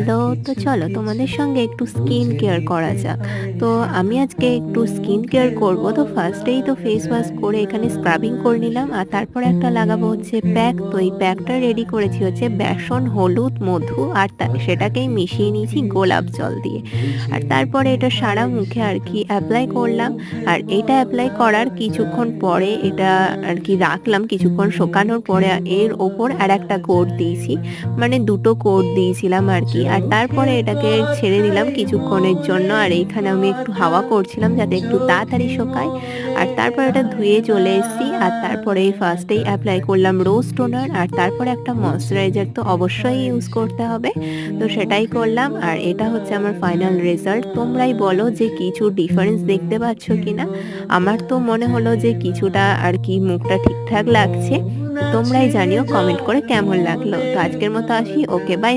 Hello, তো চলো তোমাদের সঙ্গে একটু স্কিন কেয়ার করা যাক। তো আমি আজকে একটু স্কিন কেয়ার করব। তো ফার্স্টেই তো ফেস ওয়াশ করে এখানে স্ক্রাবিং করে নিলাম, আর তারপরে একটা লাগাবো হচ্ছে প্যাক। তো এই প্যাকটা রেডি করেছি হচ্ছে বেসন, হলুদ, মধু, আর সেটাকেই মিশিয়ে নিয়েছি গোলাপ জল দিয়ে। আর তারপরে এটা সারা মুখে আর কি অ্যাপ্লাই করলাম। আর এটা অ্যাপ্লাই করার কিছুক্ষণ পরে এটা আর কি রাখলাম, কিছুক্ষণ শুকানোর পরে এর ওপর আর একটা কোট দিয়েছি, মানে ২ টো কোট দিয়েছিলাম আরকি। আর তারপরে এটাকে ছেড়ে দিলাম কিছুক্ষণের জন্য। আর এইখানে আমি একটু হাওয়া করছিলাম যাতে একটু তাড়াতাড়ি শোকায়। আর তারপর এটা ধুয়ে চলে এসেছি। আর তারপরে ফার্স্টেই এপ্লাই করলাম রোজ টোনার, আর তারপরে একটা ময়েশ্চারাইজার তো অবশ্যই ইউজ করতে হবে। তো সেটাই করলাম। আর এটা হচ্ছে আমার ফাইনাল রেজাল্ট। তোমরাই বলো যে কিছু ডিফারেন্স দেখতে পাচ্ছ কিনা? আমার তো মনে হলো যে কিছুটা আর কি মুখটা ঠিকঠাক লাগছে। তোমরাই জানিও কমেন্ট করে কেমন লাগলো। তো আজকের মতো আসি। ওকে, বাই।